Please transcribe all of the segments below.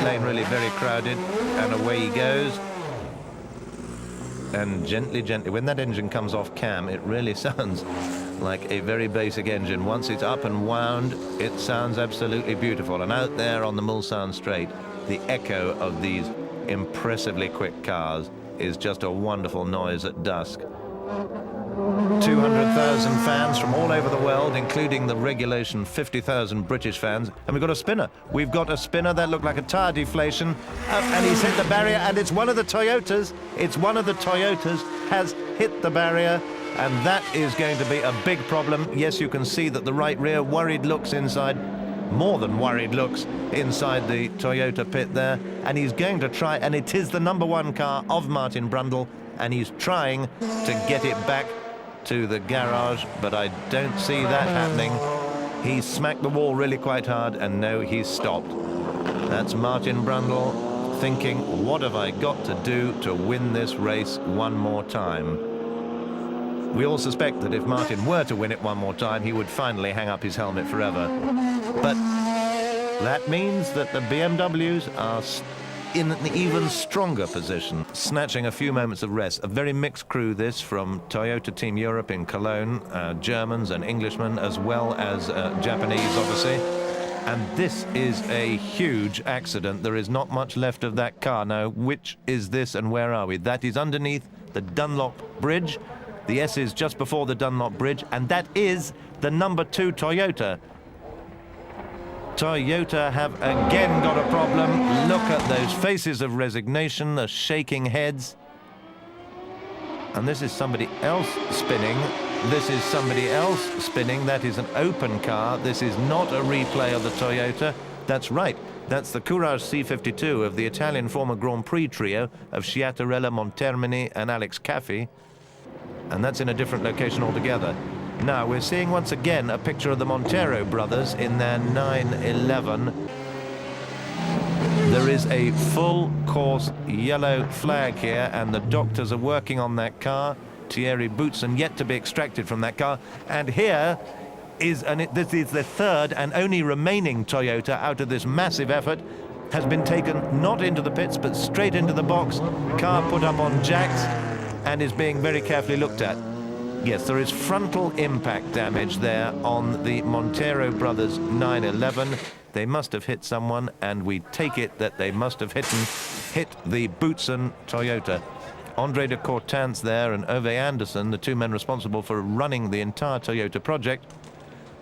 lane really very crowded, and away he goes. And gently, gently, when that engine comes off cam, it really sounds like a very basic engine. Once it's up and wound, it sounds absolutely beautiful. And out there on the Mulsanne Straight, the echo of these impressively quick cars is just a wonderful noise at dusk. 200,000 fans from all over the world, including the regulation 50,000 British fans. And we've got a spinner. We've got a spinner that looked like a tyre deflation. And he's hit the barrier, and it's one of the Toyotas. It's one of the Toyotas has hit the barrier, and that is going to be a big problem. Yes, you can see that the right rear worried looks inside, more than worried looks inside the Toyota pit there. And he's going to try, and it is the #1 car of Martin Brundle, and he's trying to get it back to the garage, but I don't see that happening. He smacked the wall really quite hard, and no, he's stopped. That's Martin Brundle thinking, what have I got to do to win this race one more time? We all suspect that if Martin were to win it one more time, he would finally hang up his helmet forever. But that means that the BMWs are in an even stronger position, snatching a few moments of rest. A very mixed crew, this, from Toyota Team Europe in Cologne, Germans and Englishmen, as well as Japanese, obviously. And this is a huge accident. There is not much left of that car. Now, which is this and where are we? That is underneath the Dunlop Bridge. The S is just before the Dunlop Bridge, and that is the #2 Toyota. Toyota have again got a problem. Look at those faces of resignation, the shaking heads. And this is somebody else spinning. This is somebody else spinning. That is an open car. This is not a replay of the Toyota. That's right. That's the Courage C52 of the Italian former Grand Prix trio of Sciattarella, Montermini and Alex Caffi. And that's in a different location altogether. Now, we're seeing once again a picture of the Montero brothers in their 911. There is a full course yellow flag here, and the doctors are working on that car. Thierry Boutsen yet to be extracted from that car. And here is, this is the third and only remaining Toyota out of this massive effort, has been taken not into the pits, but straight into the box. Car put up on jacks and is being very carefully looked at. Yes, there is frontal impact damage there on the Montero brothers 911. They must have hit someone, and we take it that they must have hit the Boutsen Toyota. Andre de Cortance there and Ove Anderson, the two men responsible for running the entire Toyota project,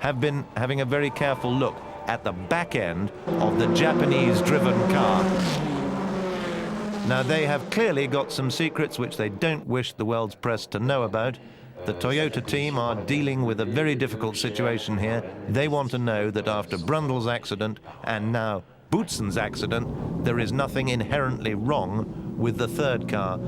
have been having a very careful look at the back end of the Japanese-driven car. Now, they have clearly got some secrets which they don't wish the world's press to know about. The Toyota team are dealing with a very difficult situation here. They want to know that after Brundle's accident and now Boutsen's accident, there is nothing inherently wrong with the third car.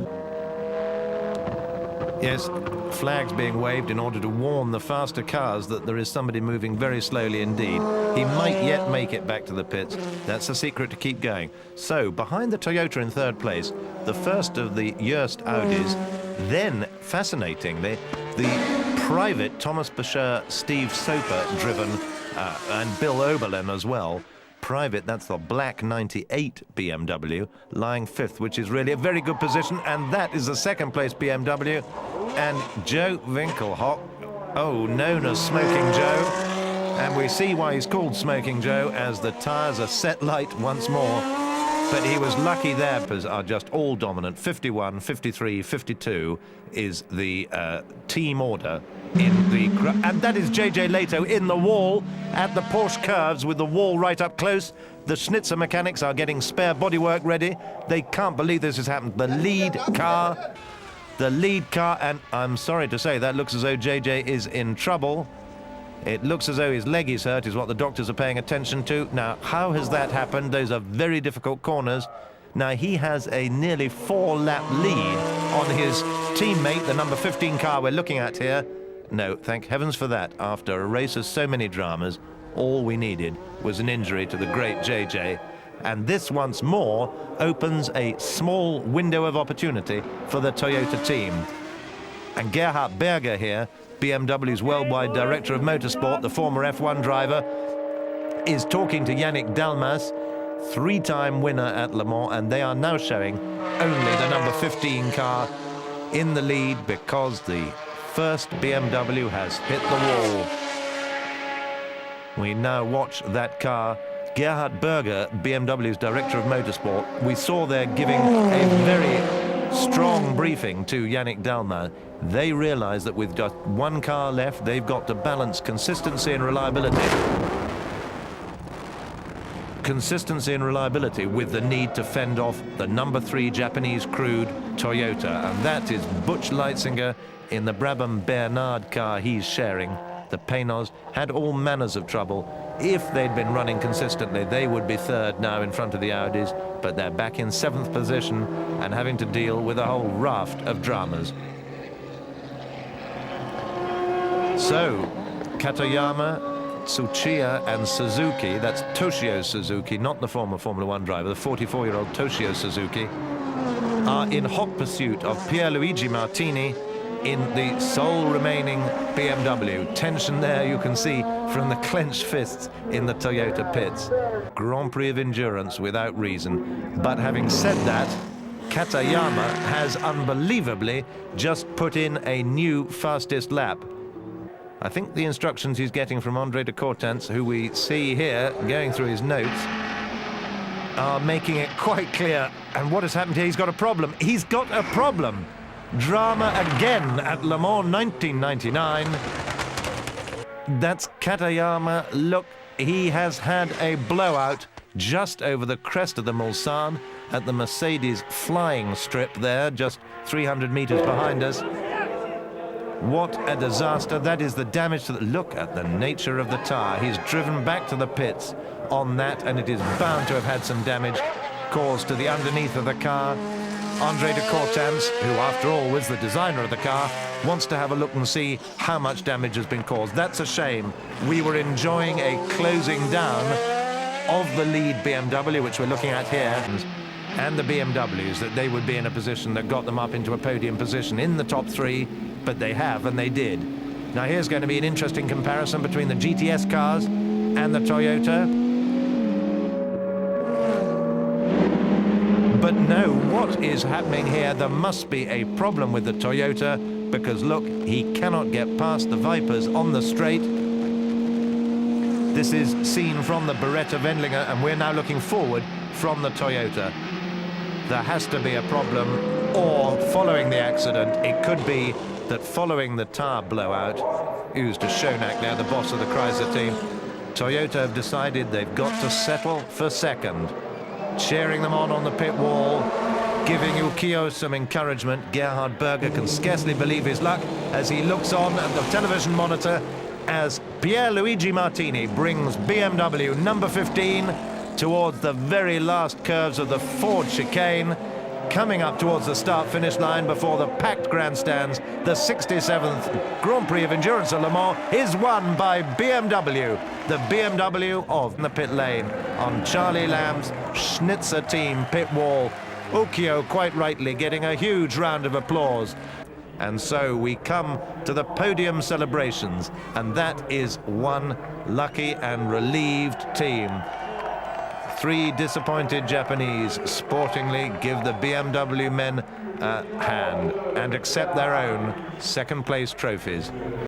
Yes, flags being waved in order to warn the faster cars that there is somebody moving very slowly indeed. He might yet make it back to the pits. That's the secret to keep going. So, behind the Toyota in third place, the first of the Joest Audis. Then, fascinatingly, the private Thomas Bashir, Steve Soper driven, and Bill Oberlin as well. Private, that's the black 98 BMW, lying fifth, which is really a very good position, and that is the second place BMW. And Joe Winkelhock, known as Smoking Joe, and we see why he's called Smoking Joe, as the tyres are set light once more. But he was lucky there, because are just all dominant. 51, 53, 52 is the team order in the... And that is JJ Leto in the wall at the Porsche curves with the wall right up close. The Schnitzer mechanics are getting spare bodywork ready. They can't believe this has happened. The lead car, and I'm sorry to say, that looks as though JJ is in trouble. It looks as though his leg is hurt, is what the doctors are paying attention to. Now, how has that happened? Those are very difficult corners. Now, he has a nearly 4-lap lead on his teammate, the number 15 car we're looking at here. No, thank heavens for that. After a race of so many dramas, all we needed was an injury to the great JJ. And this, once more, opens a small window of opportunity for the Toyota team. And Gerhard Berger here, BMW's worldwide director of motorsport, the former F1 driver, is talking to Yannick Dalmas, three-time winner at Le Mans, and they are now showing only the number 15 car in the lead because the first BMW has hit the wall. We now watch that car. Gerhard Berger, BMW's Director of Motorsport, we saw there giving a very strong briefing to Yannick Dalma. They realize that with just one car left, they've got to balance consistency and reliability. Consistency and reliability with the need to fend off the number 3 Japanese crewed Toyota. And that is Butch Leitzinger in the Brabham Bernard car he's sharing. The Paynos had all manners of trouble. If they'd been running consistently, they would be third now in front of the Audis, but they're back in 7th position and having to deal with a whole raft of dramas. So, Katayama, Tsuchiya and Suzuki, that's Toshio Suzuki, not the former Formula One driver, the 44-year-old Toshio Suzuki, are in hot pursuit of Pierluigi Martini in the sole remaining BMW. Tension there you can see from the clenched fists in the Toyota pits. Grand Prix of endurance without reason. But having said that, Katayama has unbelievably just put in a new fastest lap. I think the instructions he's getting from Andre de Cortance, who we see here going through his notes, are making it quite clear. And what has happened here? He's got a problem. He's got a problem. Drama again at Le Mans 1999. That's Katayama. Look, he has had a blowout just over the crest of the Mulsanne at the Mercedes flying strip there, just 300 meters behind us. What a disaster. That is the damage to the... Look at the nature of the tyre. He's driven back to the pits on that, and it is bound to have had some damage caused to the underneath of the car. Andre de Cortance, who after all was the designer of the car, wants to have a look and see how much damage has been caused. That's a shame. We were enjoying a closing down of the lead BMW, which we're looking at here, and the BMWs, that they would be in a position that got them up into a podium position in the top 3, but they have, and they did. Now here's going to be an interesting comparison between the GTS cars and the Toyota. But no, what is happening here? There must be a problem with the Toyota, because look, he cannot get past the Vipers on the straight. This is seen from the Beretta Wendlinger, and we're now looking forward from the Toyota. There has to be a problem, or following the accident, it could be that following the tyre blowout, who's to Schoenack there, the boss of the Chrysler team, Toyota have decided they've got to settle for second. Cheering them on the pit wall, giving Ukiyo some encouragement. Gerhard Berger can scarcely believe his luck as he looks on at the television monitor as Pierluigi Martini brings BMW number 15 towards the very last curves of the Ford chicane, coming up towards the start-finish line before the packed grandstands. The 67th Grand Prix of Endurance at Le Mans is won by BMW, the BMW of the pit lane on Charlie Lamb's Schnitzer team pit wall. Ukiyo quite rightly getting a huge round of applause. And so we come to the podium celebrations, and that is one lucky and relieved team. 3 disappointed Japanese sportingly give the BMW men a hand and accept their own second-place trophies.